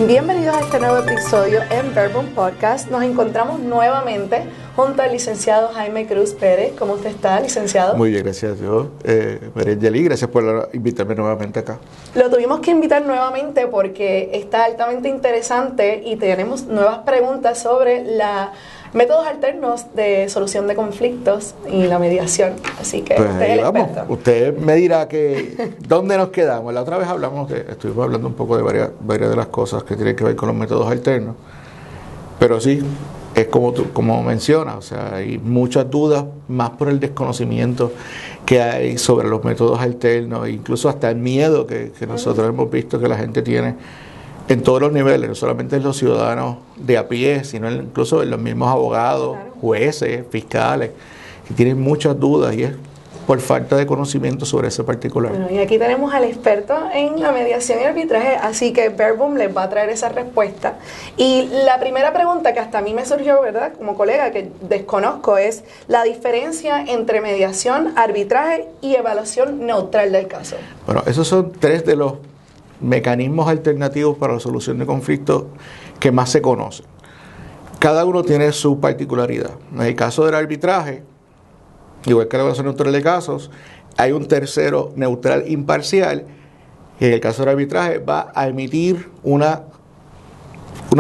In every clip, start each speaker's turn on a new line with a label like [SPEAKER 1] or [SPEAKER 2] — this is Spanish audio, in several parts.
[SPEAKER 1] Bienvenidos a este nuevo episodio en Verbum Podcast. Nos encontramos nuevamente junto al licenciado Jaime Cruz Pérez. ¿Cómo usted está, licenciado?
[SPEAKER 2] Muy bien, gracias a Dios. María Yeli, gracias por invitarme nuevamente acá.
[SPEAKER 1] Lo tuvimos que invitar nuevamente porque está altamente interesante y tenemos nuevas preguntas sobre los métodos alternos de solución de conflictos y la mediación. Así que
[SPEAKER 2] Pues
[SPEAKER 1] usted es el
[SPEAKER 2] vamos.
[SPEAKER 1] experto.
[SPEAKER 2] Usted me dirá que dónde nos quedamos. La otra vez estuvimos hablando un poco de varias de las cosas que tienen que ver con los métodos alternos. Pero sí, es como mencionas, o sea, hay muchas dudas, más por el desconocimiento que hay sobre los métodos alternos, incluso hasta el miedo que nosotros hemos visto que la gente tiene en todos los niveles, no solamente en los ciudadanos de a pie, sino incluso en los mismos abogados, jueces, fiscales, que tienen muchas dudas y es por falta de conocimiento sobre ese particular.
[SPEAKER 1] Bueno, y aquí tenemos al experto en la mediación y arbitraje, así que Verbum les va a traer esa respuesta. Y la primera pregunta que hasta a mí me surgió, ¿verdad?, como colega que desconozco, es la diferencia entre mediación, arbitraje y evaluación neutral del caso.
[SPEAKER 2] Bueno, esos son tres de los mecanismos alternativos para la solución de conflictos que más se conocen. Cada uno tiene su particularidad. En el caso del arbitraje, igual que la evaluación neutral de casos, hay un tercero neutral imparcial que en el caso del arbitraje va a emitir una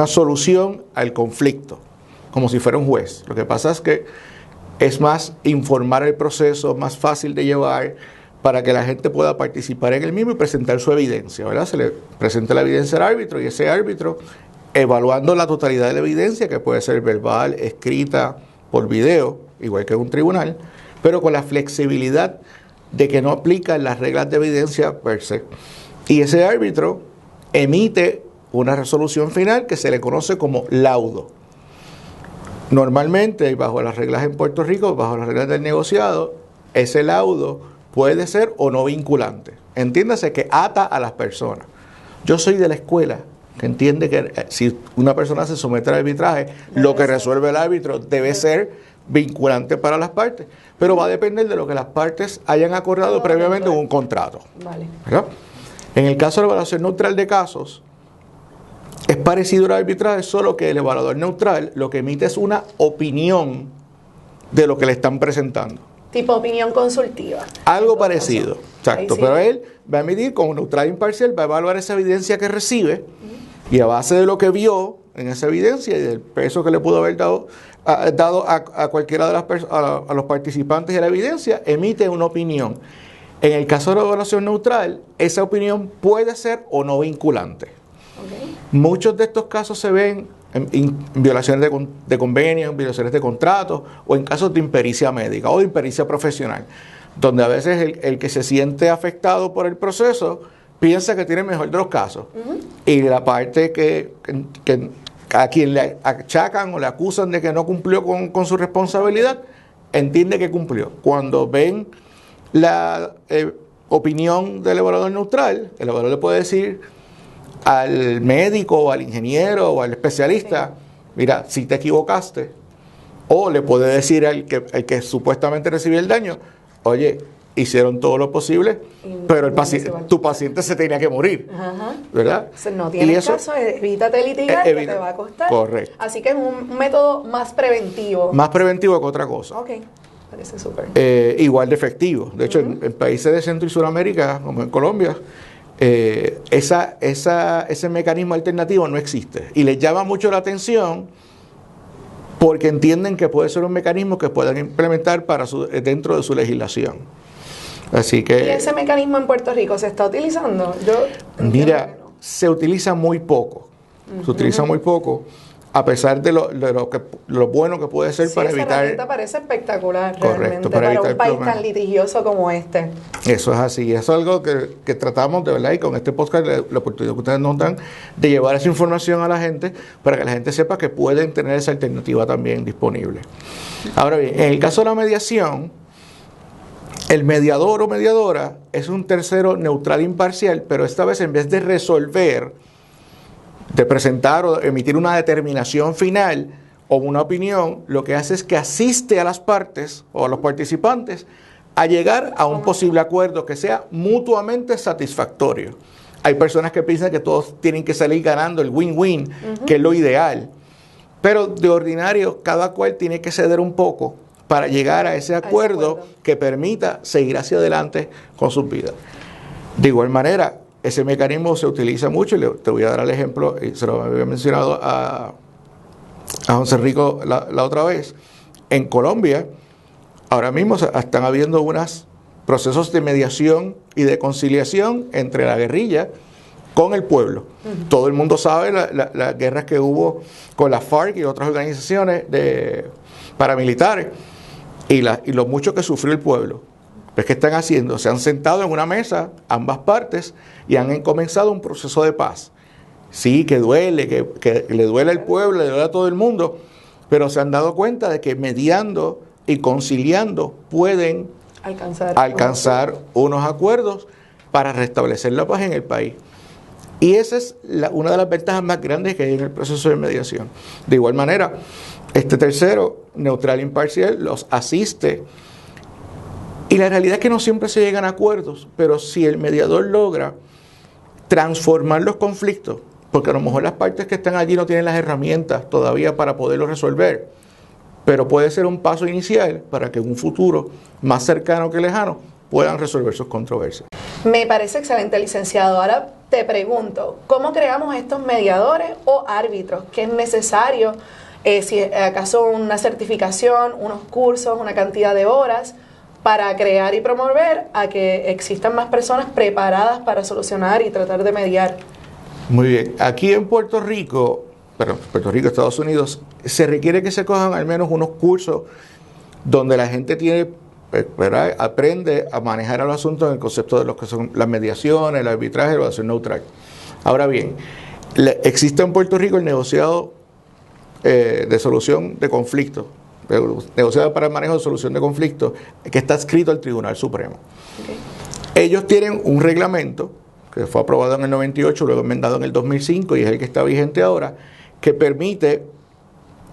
[SPEAKER 2] solución al conflicto, como si fuera un juez. Lo que pasa es que es más informar el proceso, más fácil de llevar, para que la gente pueda participar en el mismo y presentar su evidencia, ¿verdad? Se le presenta la evidencia al árbitro y ese árbitro, evaluando la totalidad de la evidencia, que puede ser verbal, escrita, por video, igual que en un tribunal, pero con la flexibilidad de que no aplican las reglas de evidencia per se. Y ese árbitro emite una resolución final que se le conoce como laudo. Normalmente, bajo las reglas en Puerto Rico, bajo las reglas del negociado, ese laudo puede ser o no vinculante. Entiéndase que ata a las personas. Yo soy de la escuela que entiende que si una persona se somete al arbitraje, lo que resuelve el árbitro debe ser vinculante para las partes, pero va a depender de lo que las partes hayan acordado previamente en un contrato.
[SPEAKER 1] Vale.
[SPEAKER 2] ¿Verdad? En el caso de la evaluación neutral de casos, es parecido al arbitraje, solo que el evaluador neutral lo que emite es una opinión de lo que le están presentando.
[SPEAKER 1] Tipo opinión consultiva.
[SPEAKER 2] Algo parecido, exacto.
[SPEAKER 1] Sí.
[SPEAKER 2] Pero él va a emitir como neutral imparcial, va a evaluar esa evidencia que recibe y a base de lo que vio en esa evidencia y del peso que le pudo haber dado a cualquiera de a los participantes de la evidencia, emite una opinión. En el caso de la evaluación neutral, esa opinión puede ser o no vinculante.
[SPEAKER 1] Okay.
[SPEAKER 2] Muchos de estos casos se ven en violaciones de convenios, en violaciones de contratos o en casos de impericia médica o de impericia profesional, donde a veces el que se siente afectado por el proceso piensa que tiene el mejor de los casos y la parte que a quien le achacan o le acusan de que no cumplió con su responsabilidad entiende que cumplió. Cuando ven la opinión del evaluador neutral, el evaluador le puede decir al médico o al ingeniero o al especialista, mira, si te equivocaste, o le puede decir al que supuestamente recibió el daño, oye, hicieron todo lo posible, pero tu paciente se tenía que morir, ¿verdad?
[SPEAKER 1] No tienes caso, evítate litigar, que te va a costar.
[SPEAKER 2] Correcto.
[SPEAKER 1] Así que es un método más preventivo.
[SPEAKER 2] Más preventivo que otra cosa.
[SPEAKER 1] Ok, parece súper.
[SPEAKER 2] Igual de efectivo. De hecho, en países de Centro y Sudamérica, como en Colombia, ese mecanismo alternativo no existe. Y les llama mucho la atención porque entienden que puede ser un mecanismo que puedan implementar dentro de su legislación. Así que,
[SPEAKER 1] ¿y ese mecanismo en Puerto Rico se está utilizando?
[SPEAKER 2] Mira, se utiliza muy poco. Se utiliza muy poco, a pesar de lo bueno que puede ser para evitar.
[SPEAKER 1] Esa herramienta parece espectacular,
[SPEAKER 2] correcto,
[SPEAKER 1] realmente,
[SPEAKER 2] para
[SPEAKER 1] un país
[SPEAKER 2] problemas
[SPEAKER 1] tan litigioso como este.
[SPEAKER 2] Eso es así, eso es algo que tratamos de verdad, y con este podcast, la oportunidad que ustedes nos dan de llevar esa información a la gente para que la gente sepa que pueden tener esa alternativa también disponible. Ahora bien, en el caso de la mediación, el mediador o mediadora es un tercero neutral imparcial, pero esta vez en vez de resolver, de presentar o emitir una determinación final o una opinión, lo que hace es que asiste a las partes o a los participantes a llegar a un posible acuerdo que sea mutuamente satisfactorio. Hay personas que piensan que todos tienen que salir ganando el win-win, que es lo ideal. Pero de ordinario, cada cual tiene que ceder un poco para llegar a ese acuerdo que permita seguir hacia adelante con sus vidas. De igual manera, ese mecanismo se utiliza mucho, y te voy a dar el ejemplo, y se lo había mencionado a José Rico la otra vez. En Colombia, ahora mismo están habiendo unos procesos de mediación y de conciliación entre la guerrilla con el pueblo. Todo el mundo sabe las guerras que hubo con la FARC y otras organizaciones paramilitares y lo mucho que sufrió el pueblo. Pues, ¿qué están haciendo? Se han sentado en una mesa ambas partes y han comenzado un proceso de paz. Sí, que duele, que le duele al pueblo, le duele a todo el mundo, pero se han dado cuenta de que mediando y conciliando pueden alcanzar unos acuerdos para restablecer la paz en el país. Y esa es una de las ventajas más grandes que hay en el proceso de mediación. De igual manera, este tercero, neutral e imparcial, los asiste. Y la realidad es que no siempre se llegan a acuerdos, pero si el mediador logra transformar los conflictos, porque a lo mejor las partes que están allí no tienen las herramientas todavía para poderlo resolver, pero puede ser un paso inicial para que en un futuro más cercano que lejano puedan resolver sus controversias.
[SPEAKER 1] Me parece excelente, licenciado. Ahora te pregunto, ¿cómo creamos estos mediadores o árbitros? ¿Qué es necesario? Si acaso una certificación, unos cursos, una cantidad de horas para crear y promover a que existan más personas preparadas para solucionar y tratar de mediar.
[SPEAKER 2] Muy bien. Aquí en Puerto Rico, Estados Unidos, se requiere que se cojan al menos unos cursos donde la gente tiene, ¿verdad?, aprende a manejar los asuntos en el concepto de lo que son las mediaciones, el arbitraje, la evaluación neutral. Ahora bien, existe en Puerto Rico el negociado de solución de conflictos, negociado para el manejo de solución de conflictos, que está adscrito al Tribunal Supremo. Okay. Ellos tienen un reglamento que fue aprobado en el 98, luego enmendado en el 2005 y es el que está vigente ahora, que permite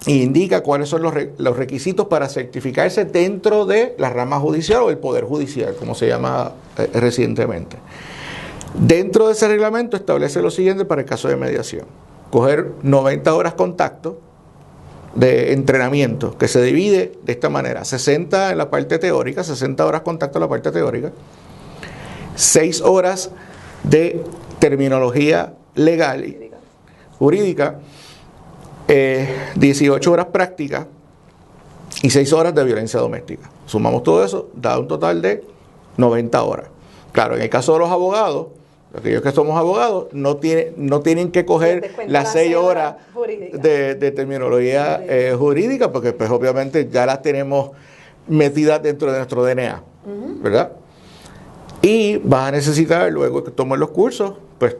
[SPEAKER 2] e indica cuáles son los requisitos para certificarse dentro de la rama judicial o el Poder Judicial, como se llama recientemente. Dentro de ese reglamento establece lo siguiente para el caso de mediación: coger 90 horas contacto de entrenamiento, que se divide de esta manera: 60 en la parte teórica, 60 horas contacto en la parte teórica, 6 horas de terminología legal y jurídica, 18 horas prácticas y 6 horas de violencia doméstica. Sumamos todo eso, da un total de 90 horas. Claro, en el caso de los abogados, aquellos que somos abogados, no tienen que coger las 6 horas de terminología jurídica, porque pues obviamente ya las tenemos metidas dentro de nuestro DNA, ¿verdad? Y vas a necesitar, luego que tomen los cursos, pues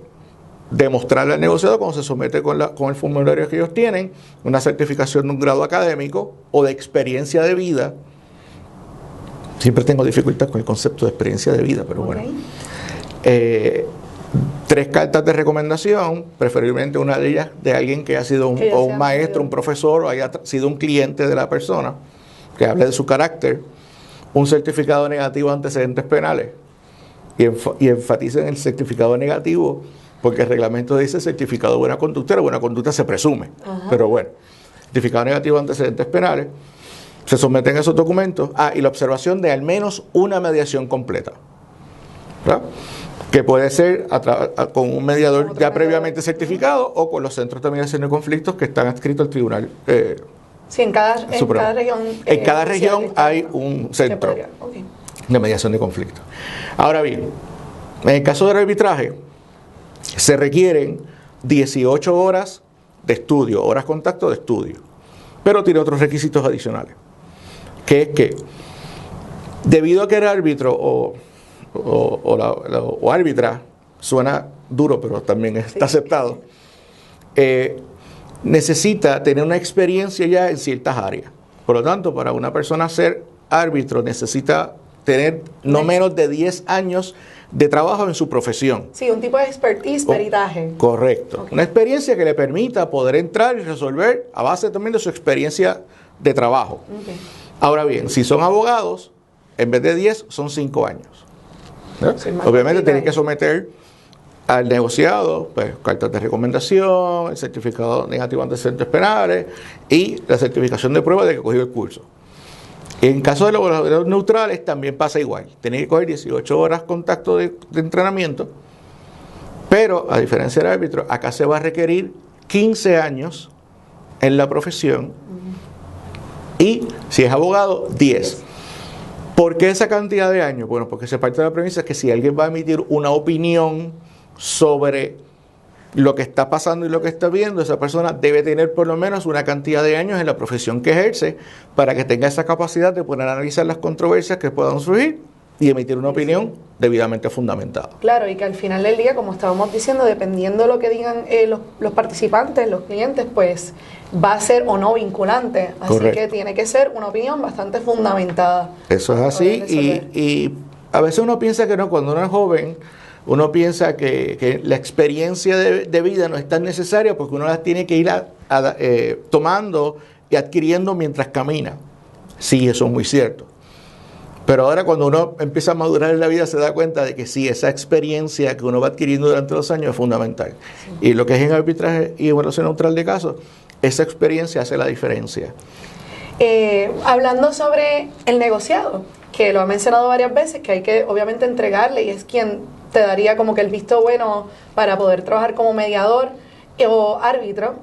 [SPEAKER 2] demostrarle al negociado cuando se somete con el formulario que ellos tienen, una certificación de un grado académico o de experiencia de vida. Siempre tengo dificultad con el concepto de experiencia de vida, pero bueno. 3 cartas de recomendación, preferiblemente una de ellas de alguien que ha sido un maestro, un profesor, o haya sido un cliente de la persona, que hable de su carácter, un certificado negativo de antecedentes penales, y enfatiza en el certificado negativo, porque el reglamento dice certificado de buena conducta, la buena conducta se presume. Ajá. Pero bueno, certificado negativo de antecedentes penales, se someten esos documentos, y la observación de al menos una mediación completa, ¿verdad?, que puede ser con un mediador ya previamente certificado o con los centros de mediación de conflictos que están adscritos al tribunal.
[SPEAKER 1] Sí, en cada región.
[SPEAKER 2] En cada región hay un centro de mediación de conflictos. Ahora bien, en el caso del arbitraje, se requieren 18 horas de estudio, horas contacto de estudio, pero tiene otros requisitos adicionales, que es que debido a que el árbitro o árbitra suena duro, pero también está aceptado, necesita tener una experiencia ya en ciertas áreas. Por lo tanto, para una persona ser árbitro necesita tener no menos de 10 años de trabajo en su profesión.
[SPEAKER 1] Sí, un tipo de expertise, peritaje.
[SPEAKER 2] Correcto. Okay. Una experiencia que le permita poder entrar y resolver a base también de su experiencia de trabajo. Okay. Ahora bien, si son abogados, en vez de 10, son 5 años. Sí, obviamente tienen que someter al negociado, pues cartas de recomendación, el certificado negativo ante antecedentes penales y la certificación de prueba de que cogió el curso. En caso de los evaluadores neutrales también pasa igual. Tiene que coger 18 horas contacto de entrenamiento, pero a diferencia del árbitro, acá se va a requerir 15 años en la profesión y si es abogado, 10. ¿Por qué esa cantidad de años? Bueno, porque se parte de la premisa que si alguien va a emitir una opinión sobre lo que está pasando y lo que está viendo, esa persona debe tener por lo menos una cantidad de años en la profesión que ejerce para que tenga esa capacidad de poder analizar las controversias que puedan surgir y emitir una opinión debidamente fundamentada.
[SPEAKER 1] Claro, y que al final del día, como estábamos diciendo, dependiendo de lo que digan los participantes, los clientes, pues va a ser o no vinculante. Así
[SPEAKER 2] Correcto.
[SPEAKER 1] que tiene que ser una opinión bastante fundamentada.
[SPEAKER 2] Eso es así y a veces uno piensa que no, cuando uno es joven, uno piensa que la experiencia de vida no es tan necesaria porque uno las tiene que ir tomando y adquiriendo mientras camina. Sí, eso es muy cierto. Pero ahora cuando uno empieza a madurar en la vida se da cuenta de que sí, esa experiencia que uno va adquiriendo durante los años es fundamental. Sí. Y lo que es en arbitraje y evaluación neutral de casos, esa experiencia hace la diferencia.
[SPEAKER 1] Hablando sobre el negociado, que lo ha mencionado varias veces, que hay que obviamente entregarle y es quien te daría como que el visto bueno para poder trabajar como mediador o árbitro.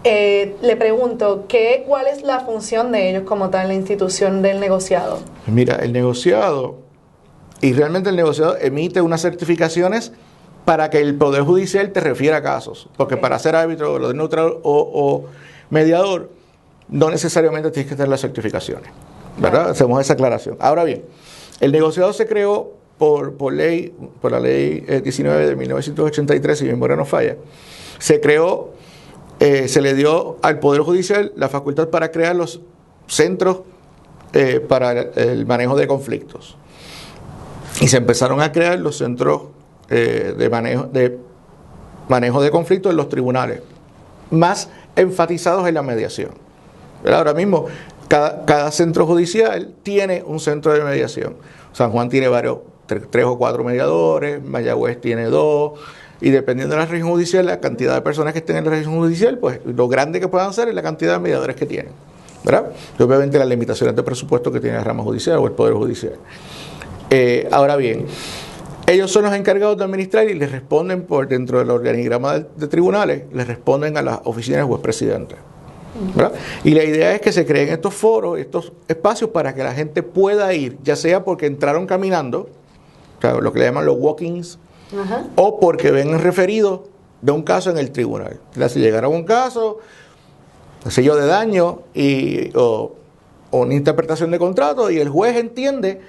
[SPEAKER 1] Le pregunto, ¿cuál es la función de ellos como tal en la institución del negociado?
[SPEAKER 2] Mira, el negociado, y realmente el negociado emite unas certificaciones para que el Poder Judicial te refiera a casos, porque para ser árbitro, o neutral o mediador, no necesariamente tienes que tener las certificaciones, ¿verdad? Claro. Hacemos esa aclaración. Ahora bien, el negociado se creó por la ley 19 de 1983, si mi memoria no falla, se creó. Se le dio al Poder Judicial la facultad para crear los centros para el manejo de conflictos. Y se empezaron a crear los centros de manejo de conflictos en los tribunales, más enfatizados en la mediación. Pero ahora mismo, cada centro judicial tiene un centro de mediación. San Juan tiene tres o cuatro mediadores, Mayagüez tiene 2. Y dependiendo de la región judicial, la cantidad de personas que estén en la región judicial, pues lo grande que puedan ser es la cantidad de mediadores que tienen, ¿verdad? Y obviamente las limitaciones de presupuesto que tiene la rama judicial o el Poder Judicial. Ahora bien, ellos son los encargados de administrar y les responden por dentro del organigrama de tribunales, les responden a las oficinas del juez presidente, ¿verdad? Y la idea es que se creen estos foros, estos espacios para que la gente pueda ir, ya sea porque entraron caminando, o sea, lo que le llaman los walk-ins, ajá, o porque ven referido de un caso en el tribunal. Si llegaron a un caso, sello de daño o una interpretación de contrato y el juez entiende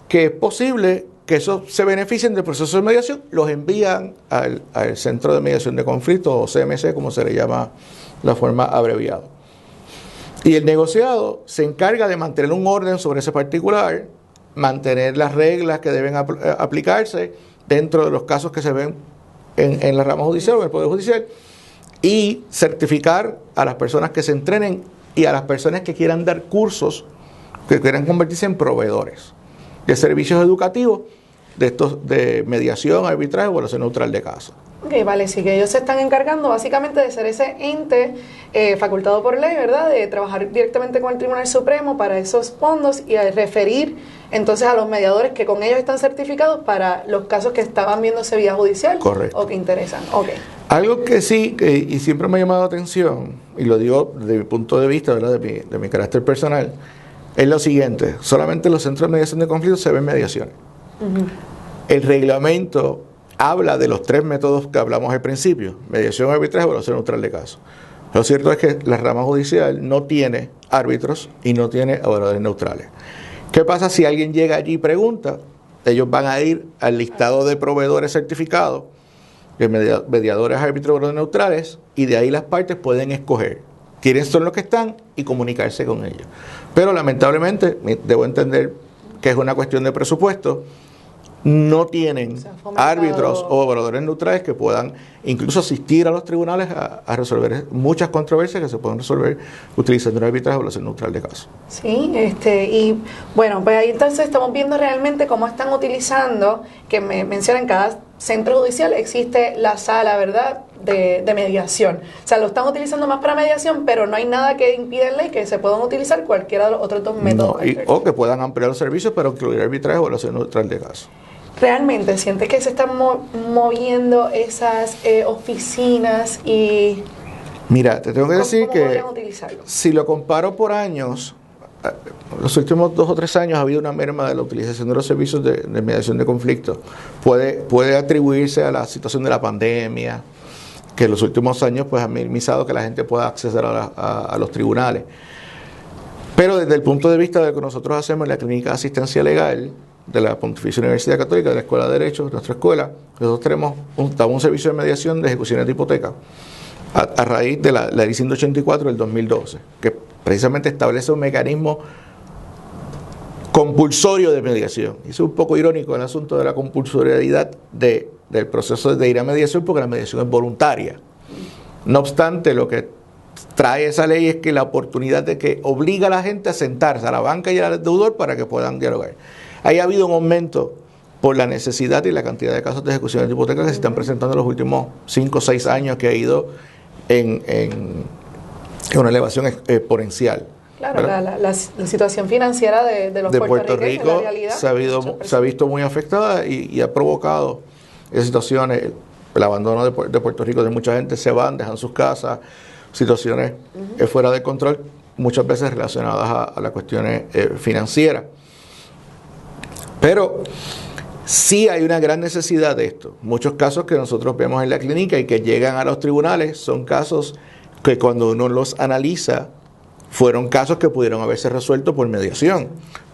[SPEAKER 2] que es posible que eso se beneficien del proceso de mediación, los envían al Centro de Mediación de Conflictos o CMC, como se le llama la forma abreviada. Y el negociado se encarga de mantener un orden sobre ese particular, mantener las reglas que deben aplicarse dentro de los casos que se ven en la rama judicial o en el Poder Judicial y certificar a las personas que se entrenen y a las personas que quieran dar cursos, que quieran convertirse en proveedores de servicios educativos de mediación, arbitraje o evaluación neutral de casos.
[SPEAKER 1] Ok, vale, sí que ellos se están encargando básicamente de ser ese ente facultado por ley, ¿verdad? De trabajar directamente con el Tribunal Supremo para esos fondos y a referir entonces a los mediadores que con ellos están certificados para los casos que estaban viéndose vía judicial.
[SPEAKER 2] Correcto.
[SPEAKER 1] O que interesan. Okay.
[SPEAKER 2] Algo que sí, y siempre me ha llamado la atención, y lo digo desde mi punto de vista, ¿verdad? De mi carácter personal, es lo siguiente: solamente en los centros de mediación de conflictos se ven mediaciones. Uh-huh. El reglamento habla de los 3 métodos que hablamos al principio: mediación, arbitraje, evaluación neutral de casos. Lo cierto es que la rama judicial no tiene árbitros y no tiene evaluadores neutrales. ¿Qué pasa si alguien llega allí y pregunta? Ellos van a ir al listado de proveedores certificados, de mediadores, árbitros, evaluadores neutrales, y de ahí las partes pueden escoger quiénes son los que están y comunicarse con ellos. Pero lamentablemente, debo entender que es una cuestión de presupuesto, no tienen árbitros o evaluadores neutrales que puedan incluso asistir a los tribunales a resolver muchas controversias que se pueden resolver utilizando un arbitraje o evaluación neutral de casos.
[SPEAKER 1] Sí, y bueno, pues ahí entonces estamos viendo realmente cómo están utilizando, que me mencionan cada centro judicial existe la sala, ¿verdad?, de mediación. O sea, lo están utilizando más para mediación, pero no hay nada que impida en ley que se puedan utilizar cualquiera de los otros dos métodos.
[SPEAKER 2] No, o que puedan ampliar los servicios para incluir arbitraje o evaluación neutral de casos.
[SPEAKER 1] ¿Realmente sientes que se están moviendo esas oficinas y...?
[SPEAKER 2] Mira, te tengo que decir que si lo comparo por años, los últimos 2 o 3 años ha habido una merma de la utilización de los servicios de mediación de conflictos. Puede atribuirse a la situación de la pandemia, que en los últimos años pues, ha minimizado que la gente pueda acceder a los tribunales. Pero desde el punto de vista de lo que nosotros hacemos en la Clínica de Asistencia Legal de la Pontificia Universidad Católica, de la Escuela de Derecho, de nuestra escuela, nosotros tenemos un servicio de mediación de ejecuciones de hipoteca a raíz de la Ley 184 del 2012, que precisamente establece un mecanismo compulsorio de mediación. Y eso es un poco irónico el asunto de la compulsoriedad del proceso de ir a mediación, porque la mediación es voluntaria. No obstante, lo que trae esa ley es que la oportunidad de que obliga a la gente a sentarse a la banca y al deudor para que puedan dialogar. Ahí ha habido un aumento por la necesidad y la cantidad de casos de ejecuciones de hipotecas que se están presentando en los últimos 5 o 6 años, que ha ido en una elevación exponencial.
[SPEAKER 1] Claro, la situación financiera de los
[SPEAKER 2] Puerto Rico
[SPEAKER 1] la realidad,
[SPEAKER 2] se ha visto muy afectada y ha provocado esas situaciones, el abandono de Puerto Rico, de mucha gente se van, dejan sus casas, situaciones fuera de control, muchas veces relacionadas a las cuestiones financieras. Pero sí hay una gran necesidad de esto. Muchos casos que nosotros vemos en la clínica y que llegan a los tribunales son casos que cuando uno los analiza fueron casos que pudieron haberse resuelto por mediación,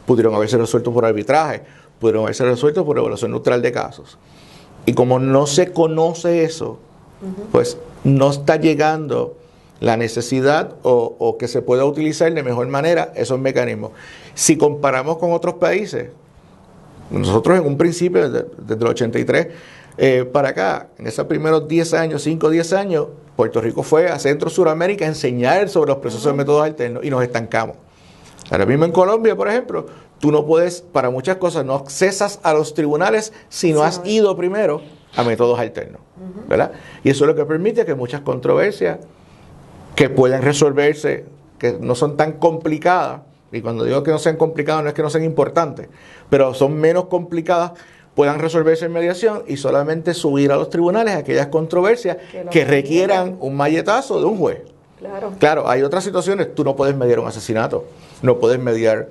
[SPEAKER 2] pudieron haberse resuelto por arbitraje, pudieron haberse resuelto por evaluación neutral de casos. Y como no se conoce eso, pues no está llegando la necesidad o que se pueda utilizar de mejor manera esos mecanismos. Si comparamos con otros países, nosotros en un principio, desde el 83 para acá, en esos primeros 10 años, 5 o 10 años, Puerto Rico fue a Centro Suramérica a enseñar sobre los procesos de métodos alternos y nos estancamos. Ahora mismo en Colombia, por ejemplo, tú no puedes, para muchas cosas, no accesas a los tribunales si no has ido primero a métodos alternos, ¿verdad? Y eso es lo que permite que muchas controversias que pueden resolverse, que no son tan complicadas, y cuando digo que no sean complicadas no es que no sean importantes, pero son menos complicadas, puedan resolverse en mediación y solamente subir a los tribunales aquellas controversias que requieran un malletazo de un juez. Claro, hay otras situaciones, tú no puedes mediar un asesinato, no puedes mediar,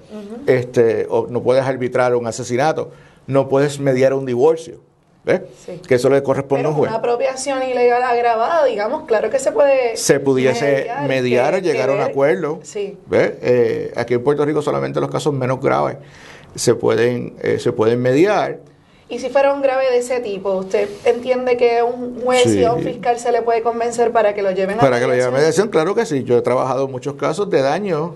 [SPEAKER 2] o no puedes arbitrar un asesinato, no puedes mediar un divorcio. ¿Ves? Sí. Que eso le corresponde a un juez.
[SPEAKER 1] Una apropiación ilegal agravada, digamos, claro que se puede...
[SPEAKER 2] Se pudiese mediar o llegar a un acuerdo.
[SPEAKER 1] Sí.
[SPEAKER 2] ¿Ves? Aquí en Puerto Rico solamente los casos menos graves se pueden mediar.
[SPEAKER 1] Y si fuera un grave de ese tipo, ¿usted entiende que un juez y a un fiscal se le puede convencer para que lo lleven a mediación?
[SPEAKER 2] Para que lo lleven a mediación, claro que sí. Yo he trabajado en muchos casos de daño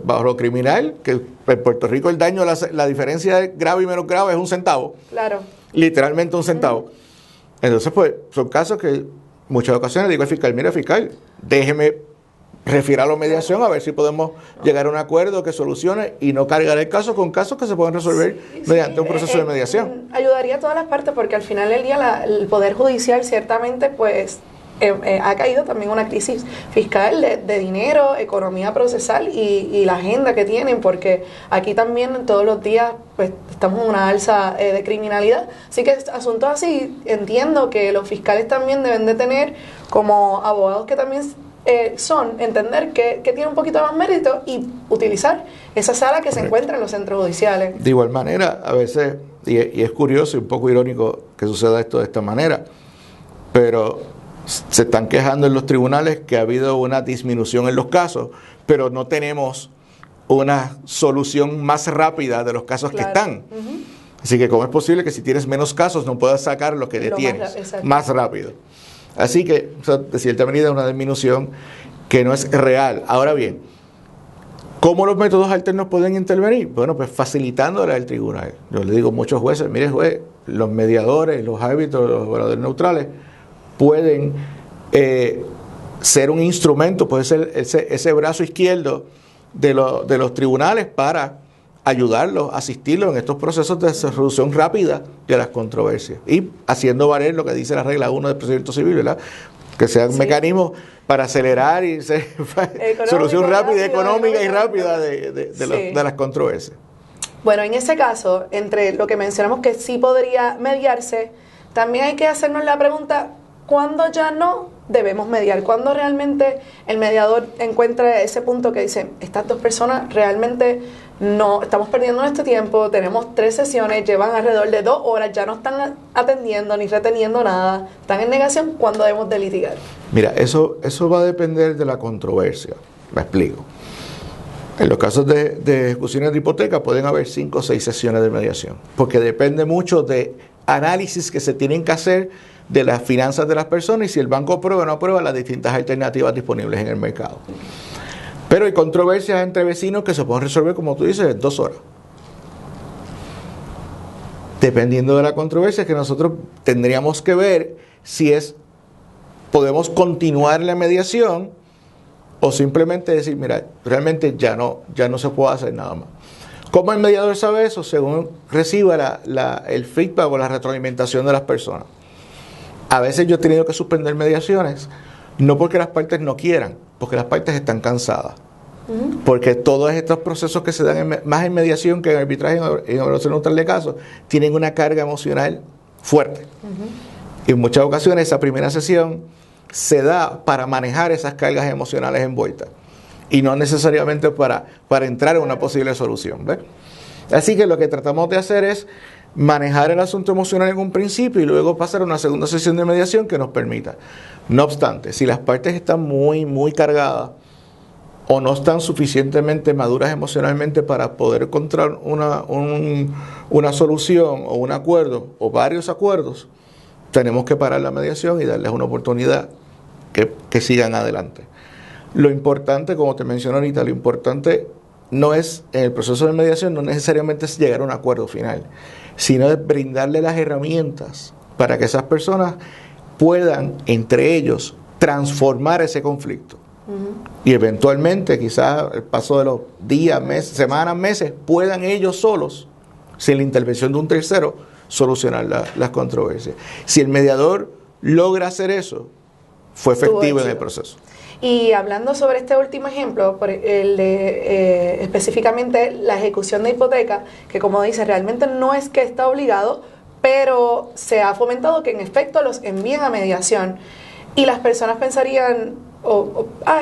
[SPEAKER 2] bajo lo criminal, que en Puerto Rico el daño, la diferencia de grave y menos grave es 1 centavo.
[SPEAKER 1] Claro.
[SPEAKER 2] Literalmente 1 centavo. Entonces, pues, son casos que muchas ocasiones digo al fiscal, mira fiscal, déjeme refirarlo a mediación a ver si podemos llegar a un acuerdo que solucione y no cargar el caso con casos que se pueden resolver mediante un proceso de mediación.
[SPEAKER 1] Ayudaría a todas las partes porque al final del día el Poder Judicial ciertamente pues ha caído también una crisis fiscal de dinero, economía procesal y la agenda que tienen, porque aquí también todos los días pues estamos en una alza de criminalidad. Así que asuntos así, entiendo que los fiscales también deben de tener, como abogados que también entender que tiene un poquito más mérito y utilizar esa sala que se encuentra en los centros judiciales.
[SPEAKER 2] De igual manera, a veces, y es curioso y un poco irónico que suceda esto de esta manera, pero se están quejando en los tribunales que ha habido una disminución en los casos, pero no tenemos una solución más rápida de los casos que están. Así que, ¿cómo es posible que si tienes menos casos no puedas sacar lo que detienes más rápido? Así que, o sea, de cierta manera, es una disminución que no es real. Ahora bien, ¿cómo los métodos alternos pueden intervenir? Bueno, pues facilitándole al tribunal. Yo le digo a muchos jueces, mire juez, los mediadores, los árbitros, los evaluadores neutrales pueden ser un instrumento, puede ser ese brazo izquierdo de los tribunales para ayudarlos, asistirlos en estos procesos de resolución rápida de las controversias y haciendo valer lo que dice la regla 1 del procedimiento civil, ¿verdad? Que sean mecanismos para acelerar y solución rápida, económica y rápida de las controversias.
[SPEAKER 1] Bueno, en ese caso, entre lo que mencionamos que sí podría mediarse, también hay que hacernos la pregunta, ¿cuándo ya no debemos mediar? ¿Cuándo realmente el mediador encuentra ese punto que dice, estas dos personas realmente no, estamos perdiendo nuestro tiempo, tenemos 3 sesiones, llevan alrededor de 2 horas, ya no están atendiendo ni reteniendo nada, están en negación, ¿cuándo debemos de litigar?
[SPEAKER 2] Mira, eso va a depender de la controversia, me explico. En los casos de ejecuciones de hipoteca pueden haber 5 o 6 sesiones de mediación, porque depende mucho de análisis que se tienen que hacer de las finanzas de las personas y si el banco aprueba o no aprueba las distintas alternativas disponibles en el mercado. Pero hay controversias entre vecinos que se pueden resolver, como tú dices, en 2 horas. Dependiendo de la controversia, que nosotros tendríamos que ver si podemos continuar la mediación o simplemente decir, mira, realmente ya no se puede hacer nada más. ¿Cómo el mediador sabe eso? Según reciba el feedback o la retroalimentación de las personas. A veces yo he tenido que suspender mediaciones, no porque las partes no quieran, porque las partes están cansadas. Porque todos estos procesos que se dan más en mediación que en arbitraje en evaluación neutral de casos tienen una carga emocional fuerte. Y en muchas ocasiones esa primera sesión se da para manejar esas cargas emocionales envueltas y no necesariamente para entrar en una posible solución, ¿ves? Así que lo que tratamos de hacer es manejar el asunto emocional en un principio y luego pasar a una segunda sesión de mediación que nos permita. No obstante, si las partes están muy, muy cargadas o no están suficientemente maduras emocionalmente para poder encontrar una solución o un acuerdo o varios acuerdos, tenemos que parar la mediación y darles una oportunidad que sigan adelante. Lo importante, como te mencioné ahorita, lo importante no es, en el proceso de mediación, no necesariamente es llegar a un acuerdo final, sino es brindarle las herramientas para que esas personas puedan, entre ellos, transformar ese conflicto. Y eventualmente, quizás el paso de los días, meses, semanas, meses, puedan ellos solos, sin la intervención de un tercero, solucionar las controversias. Si el mediador logra hacer eso, fue efectivo en el proceso.
[SPEAKER 1] Y hablando sobre este último ejemplo, específicamente la ejecución de hipoteca, que como dice, realmente no es que está obligado, pero se ha fomentado que en efecto los envíen a mediación. Y las personas pensarían,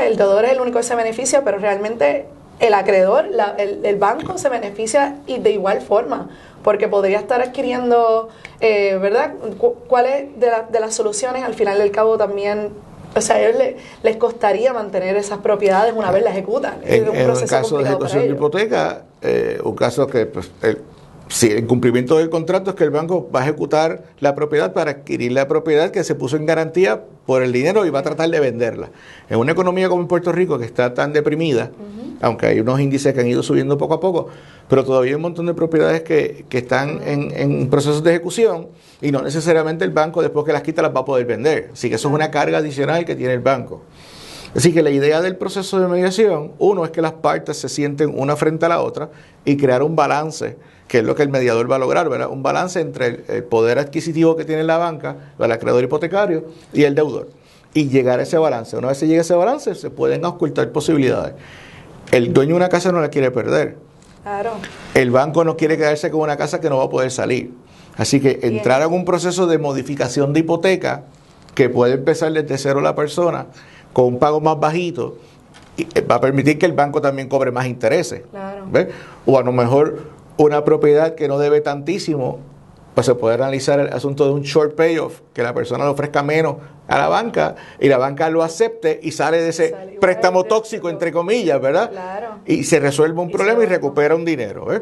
[SPEAKER 1] el deudor es el único que se beneficia, pero realmente el acreedor, el banco se beneficia y de igual forma, porque podría estar adquiriendo, ¿verdad? ¿Cuáles de las soluciones al final del cabo también? O sea, a ellos les costaría mantener esas propiedades una vez las ejecutan.
[SPEAKER 2] En un caso de ejecución de hipoteca, un caso que si el cumplimiento del contrato es que el banco va a ejecutar la propiedad para adquirir la propiedad que se puso en garantía por el dinero y va a tratar de venderla. En una economía como en Puerto Rico, que está tan deprimida, aunque hay unos índices que han ido subiendo poco a poco, pero todavía hay un montón de propiedades que están en procesos de ejecución y no necesariamente el banco después que las quita las va a poder vender. Así que eso es una carga adicional que tiene el banco. Así que la idea del proceso de mediación, uno, es que las partes se sienten una frente a la otra y crear un balance, que es lo que el mediador va a lograr, ¿verdad? Un balance entre el poder adquisitivo que tiene la banca, el acreedor hipotecario y el deudor. Y llegar a ese balance. Una vez se llega a ese balance, se pueden ocultar posibilidades. El dueño de una casa no la quiere perder.
[SPEAKER 1] Claro.
[SPEAKER 2] El banco no quiere quedarse con una casa que no va a poder salir. Así que entrar en un proceso de modificación de hipoteca, que puede empezar desde cero la persona, con un pago más bajito, y va a permitir que el banco también cobre más intereses.
[SPEAKER 1] Claro.
[SPEAKER 2] ¿Ves? O a lo mejor una propiedad que no debe tantísimo, pues se puede analizar el asunto de un short payoff, que la persona le ofrezca menos a la banca y la banca lo acepte y sale de ese préstamo tóxico, entre comillas, ¿verdad?
[SPEAKER 1] Claro.
[SPEAKER 2] Y se resuelve un problema y recupera un dinero. ¿Ves?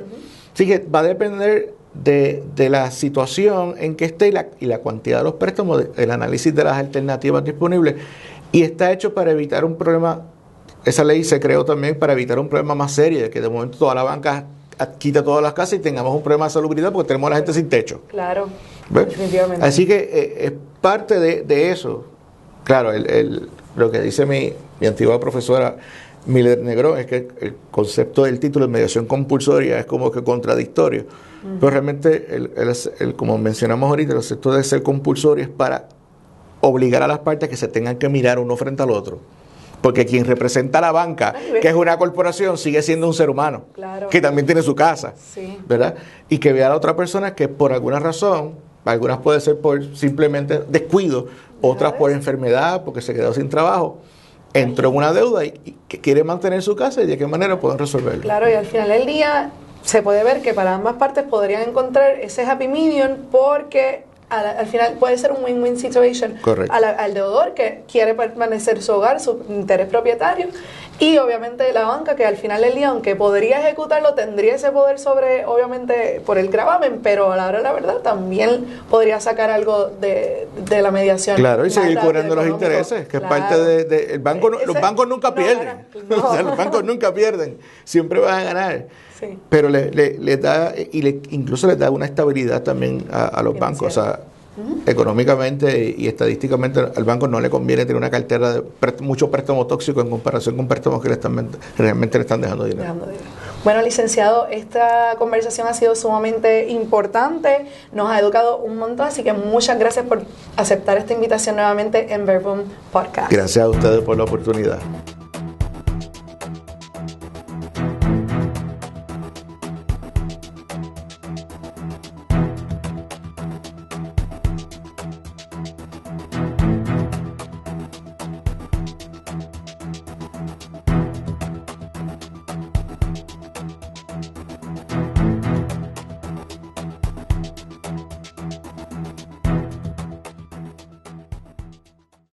[SPEAKER 2] Así que va a depender de la situación en que esté y la cantidad de los préstamos, el análisis de las alternativas disponibles. Y está hecho para evitar un problema. Esa ley se creó también para evitar un problema más serio, de que de momento toda la banca quita todas las casas y tengamos un problema de salubridad porque tenemos a la gente sin techo.
[SPEAKER 1] Claro,
[SPEAKER 2] ¿ves?
[SPEAKER 1] definitivamente.
[SPEAKER 2] Así que es parte de eso. Claro, lo que dice mi antigua profesora Miller Negrón, es que el concepto del título de mediación compulsoria es como que contradictorio. Pero realmente, como mencionamos ahorita, el concepto de ser compulsorio es para obligar a las partes a que se tengan que mirar uno frente al otro. Porque quien representa a la banca, que es una corporación, sigue siendo un ser humano,
[SPEAKER 1] claro,
[SPEAKER 2] que también tiene su casa,
[SPEAKER 1] sí,
[SPEAKER 2] ¿verdad? Y que vea a la otra persona que por alguna razón, algunas puede ser por simplemente descuido, otras por enfermedad, porque se quedó sin trabajo, entró en una deuda y que quiere mantener su casa y de qué manera pueden resolverlo.
[SPEAKER 1] Claro, y al final del día se puede ver que para ambas partes podrían encontrar ese happy medium porque al final puede ser un win-win situation.
[SPEAKER 2] Correcto.
[SPEAKER 1] Al deudor que quiere permanecer su hogar, su interés propietario, y obviamente la banca que al final del día, aunque podría ejecutarlo, tendría ese poder sobre, obviamente, por el gravamen, pero a la hora de la verdad también podría sacar algo de la mediación.
[SPEAKER 2] Claro, y seguir cobrando los intereses, que
[SPEAKER 1] claro,
[SPEAKER 2] es parte de el banco. Los bancos nunca pierden.
[SPEAKER 1] No.
[SPEAKER 2] O sea, los bancos nunca pierden, siempre van a ganar.
[SPEAKER 1] Sí.
[SPEAKER 2] Pero le da, incluso les da una estabilidad también a los bancos. O sea, económicamente y estadísticamente al banco no le conviene tener una cartera de mucho préstamo tóxico en comparación con préstamos que realmente le están dejando dinero.
[SPEAKER 1] Bueno, licenciado, esta conversación ha sido sumamente importante, nos ha educado un montón, así que muchas gracias por aceptar esta invitación nuevamente en Verbum Podcast.
[SPEAKER 2] Gracias a ustedes por la oportunidad.